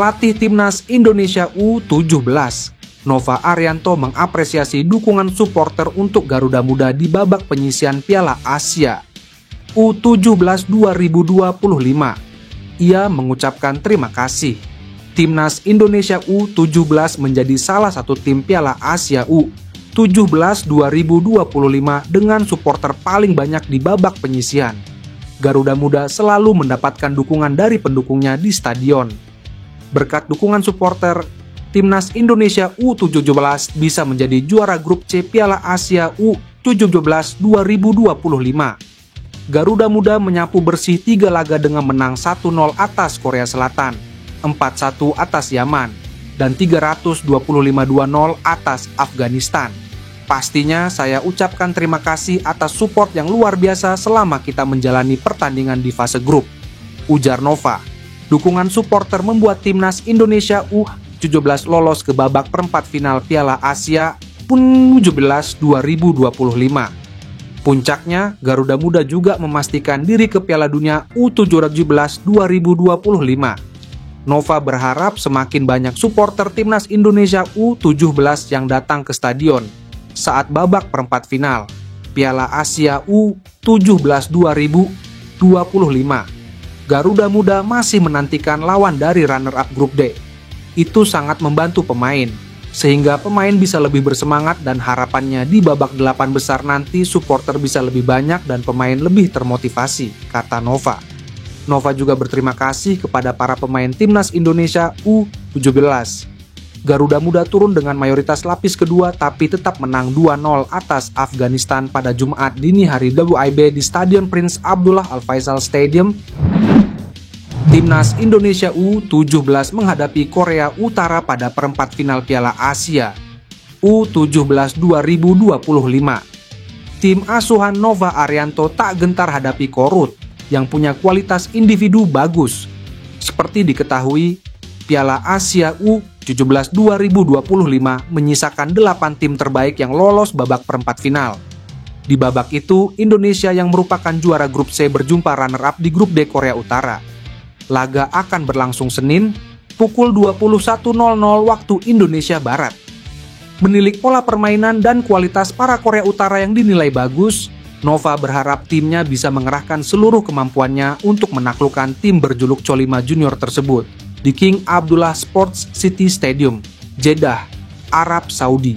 Pelatih Timnas Indonesia U17, Nova Arianto mengapresiasi dukungan supporter untuk Garuda Muda di babak penyisihan Piala Asia U17 2025. Ia mengucapkan terima kasih. Timnas Indonesia U17 menjadi salah satu tim Piala Asia U17 2025 dengan supporter paling banyak di babak penyisihan. Garuda Muda selalu mendapatkan dukungan dari pendukungnya di stadion. Berkat dukungan supporter, Timnas Indonesia U17 bisa menjadi juara grup C Piala Asia U17 2025. Garuda Muda menyapu bersih 3 laga dengan menang 1-0 atas Korea Selatan, 4-1 atas Yaman, dan 325-20 atas Afghanistan. Pastinya saya ucapkan terima kasih atas support yang luar biasa selama kita menjalani pertandingan di fase grup, ujar Nova. Dukungan supporter membuat Timnas Indonesia U17 lolos ke babak perempat final Piala Asia U17 2025. Puncaknya, Garuda Muda juga memastikan diri ke Piala Dunia U17 2025. Nova berharap semakin banyak supporter Timnas Indonesia U17 yang datang ke stadion saat babak perempat final Piala Asia U17 2025. Garuda Muda masih menantikan lawan dari runner-up grup D. Itu sangat membantu pemain, sehingga pemain bisa lebih bersemangat dan harapannya di babak 8 besar nanti supporter bisa lebih banyak dan pemain lebih termotivasi, kata Nova. Nova juga berterima kasih kepada para pemain Timnas Indonesia U17. Garuda Muda turun dengan mayoritas lapis kedua tapi tetap menang 2-0 atas Afghanistan pada Jumat dini hari WIB di Stadion Prince Abdullah Al Faisal Stadium. Timnas Indonesia U17 menghadapi Korea Utara pada perempat final Piala Asia U17 2025. Tim asuhan Nova Arianto tak gentar hadapi Korut yang punya kualitas individu bagus. Seperti diketahui, Piala Asia U17 2025 menyisakan 8 tim terbaik yang lolos babak perempat final. Di babak itu, Indonesia yang merupakan juara grup C berjumpa runner-up di grup D Korea Utara. Laga akan berlangsung Senin, pukul 21.00 waktu Indonesia Barat. Menilik pola permainan dan kualitas para Korea Utara yang dinilai bagus, Nova berharap timnya bisa mengerahkan seluruh kemampuannya untuk menaklukkan tim berjuluk Cholima Junior tersebut di King Abdullah Sports City Stadium, Jeddah, Arab Saudi.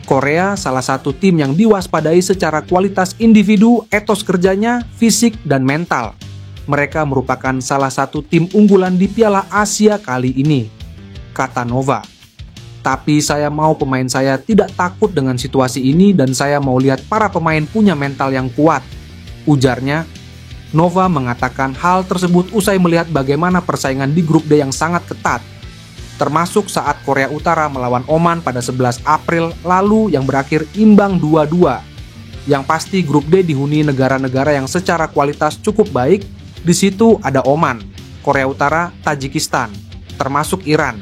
Korea salah satu tim yang diwaspadai secara kualitas individu, etos kerjanya, fisik, dan mental. Mereka merupakan salah satu tim unggulan di Piala Asia kali ini, kata Nova. Tapi saya mau pemain saya tidak takut dengan situasi ini dan saya mau lihat para pemain punya mental yang kuat, ujarnya. Nova mengatakan hal tersebut usai melihat bagaimana persaingan di grup D yang sangat ketat, termasuk saat Korea Utara melawan Oman pada 11 April lalu yang berakhir imbang 2-2. Yang pasti grup D dihuni negara-negara yang secara kualitas cukup baik. Di situ ada Oman, Korea Utara, Tajikistan, termasuk Iran.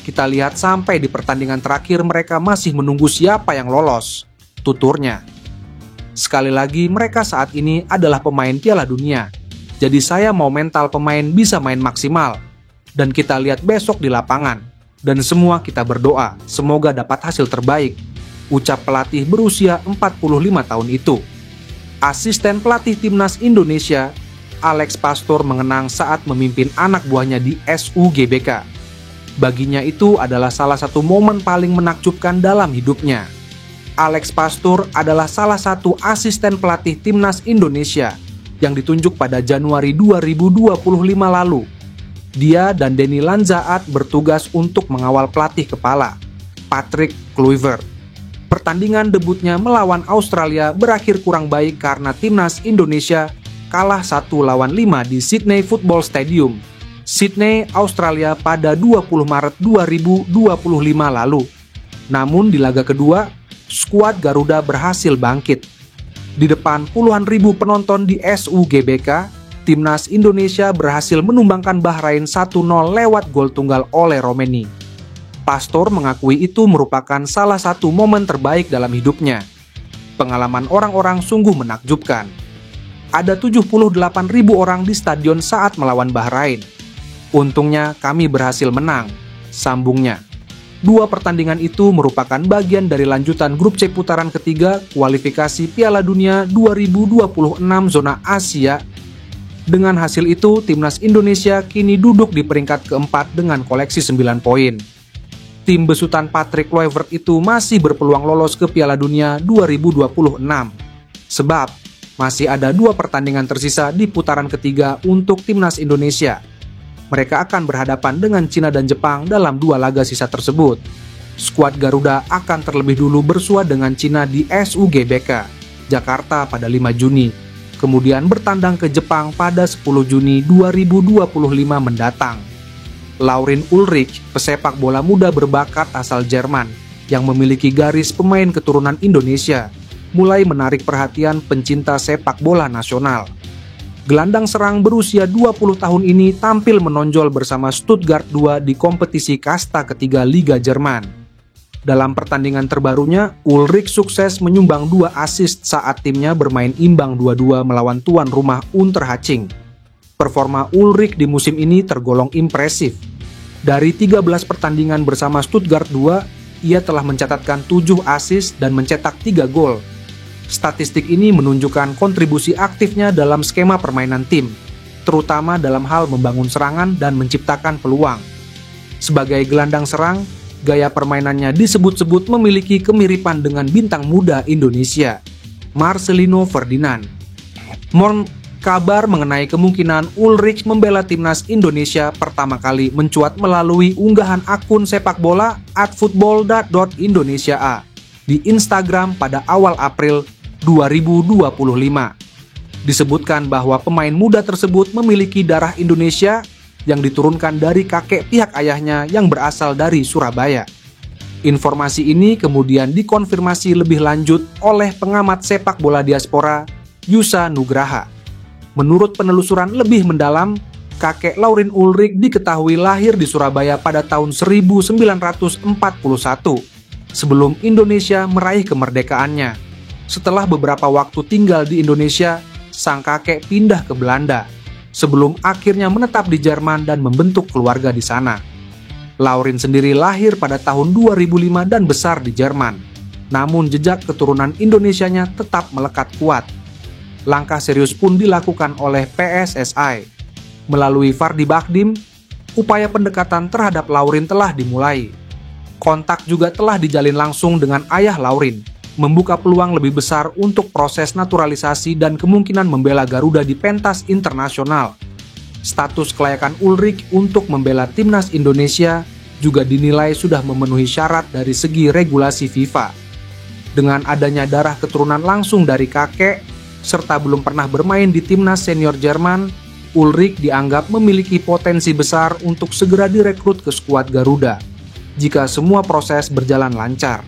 Kita lihat sampai di pertandingan terakhir mereka masih menunggu siapa yang lolos, tuturnya. Sekali lagi mereka saat ini adalah pemain Piala Dunia. Jadi saya mau mental pemain bisa main maksimal. Dan kita lihat besok di lapangan. Dan semua kita berdoa, semoga dapat hasil terbaik, ucap pelatih berusia 45 tahun itu. Asisten pelatih Timnas Indonesia, Alex Pastor mengenang saat memimpin anak buahnya di SUGBK. Baginya itu adalah salah satu momen paling menakjubkan dalam hidupnya. Alex Pastor adalah salah satu asisten pelatih Timnas Indonesia yang ditunjuk pada Januari 2025 lalu. Dia dan Denny Lanzaat bertugas untuk mengawal pelatih kepala, Patrick Kluivert. Pertandingan debutnya melawan Australia berakhir kurang baik karena Timnas Indonesia kalah 1-5 di Sydney Football Stadium, Sydney, Australia pada 20 Maret 2025 lalu. Namun di laga kedua, skuad Garuda berhasil bangkit. Di depan puluhan ribu penonton di SUGBK, Timnas Indonesia berhasil menumbangkan Bahrain 1-0 lewat gol tunggal oleh Romeni. Pastor mengakui itu merupakan salah satu momen terbaik dalam hidupnya. Pengalaman orang-orang sungguh menakjubkan. Ada 78.000 orang di stadion saat melawan Bahrain. Untungnya kami berhasil menang, sambungnya. 2 pertandingan itu merupakan bagian dari lanjutan grup C putaran ketiga kualifikasi Piala Dunia 2026 zona Asia. Dengan hasil itu, timnas Indonesia kini duduk di peringkat keempat dengan koleksi 9 poin. Tim besutan Patrick Kluivert itu masih berpeluang lolos ke Piala Dunia 2026. Sebab, masih ada 2 pertandingan tersisa di putaran ketiga untuk timnas Indonesia. Mereka akan berhadapan dengan Cina dan Jepang dalam 2 laga sisa tersebut. Skuad Garuda akan terlebih dulu bersua dengan Cina di SUGBK, Jakarta pada 5 Juni. Kemudian bertandang ke Jepang pada 10 Juni 2025 mendatang. Laurin Ulrich, pesepak bola muda berbakat asal Jerman yang memiliki garis pemain keturunan Indonesia, mulai menarik perhatian pencinta sepak bola nasional. Gelandang serang berusia 20 tahun ini tampil menonjol bersama Stuttgart 2 di kompetisi kasta ketiga Liga Jerman. Dalam pertandingan terbarunya, Ulrich sukses menyumbang 2 assist saat timnya bermain imbang 2-2 melawan tuan rumah Unterhaching. Performa Ulrich di musim ini tergolong impresif. Dari 13 pertandingan bersama Stuttgart 2, ia telah mencatatkan 7 assist dan mencetak 3 gol. Statistik ini menunjukkan kontribusi aktifnya dalam skema permainan tim, terutama dalam hal membangun serangan dan menciptakan peluang. Sebagai gelandang serang, gaya permainannya disebut-sebut memiliki kemiripan dengan bintang muda Indonesia, Marcelino Ferdinand. Kabar mengenai kemungkinan Ulrich membela timnas Indonesia pertama kali mencuat melalui unggahan akun sepak bola @football.indonesiaa di Instagram pada awal April 2025. Disebutkan bahwa pemain muda tersebut memiliki darah Indonesia yang diturunkan dari kakek pihak ayahnya yang berasal dari Surabaya. Informasi ini kemudian dikonfirmasi lebih lanjut oleh pengamat sepak bola diaspora Yusa Nugraha. Menurut penelusuran lebih mendalam, kakek Laurin Ulrich diketahui lahir di Surabaya pada tahun 1941, sebelum Indonesia meraih kemerdekaannya. Setelah beberapa waktu tinggal di Indonesia, sang kakek pindah ke Belanda, sebelum akhirnya menetap di Jerman dan membentuk keluarga di sana. Laurin sendiri lahir pada tahun 2005 dan besar di Jerman. Namun jejak keturunan Indonesianya tetap melekat kuat. Langkah serius pun dilakukan oleh PSSI. Melalui Fardi Bakhdim, upaya pendekatan terhadap Laurin telah dimulai. Kontak juga telah dijalin langsung dengan ayah Laurin, membuka peluang lebih besar untuk proses naturalisasi dan kemungkinan membela Garuda di pentas internasional. Status kelayakan Ulrich untuk membela timnas Indonesia juga dinilai sudah memenuhi syarat dari segi regulasi FIFA. Dengan adanya darah keturunan langsung dari kakek, serta belum pernah bermain di timnas senior Jerman, Ulrich dianggap memiliki potensi besar untuk segera direkrut ke skuad Garuda, jika semua proses berjalan lancar.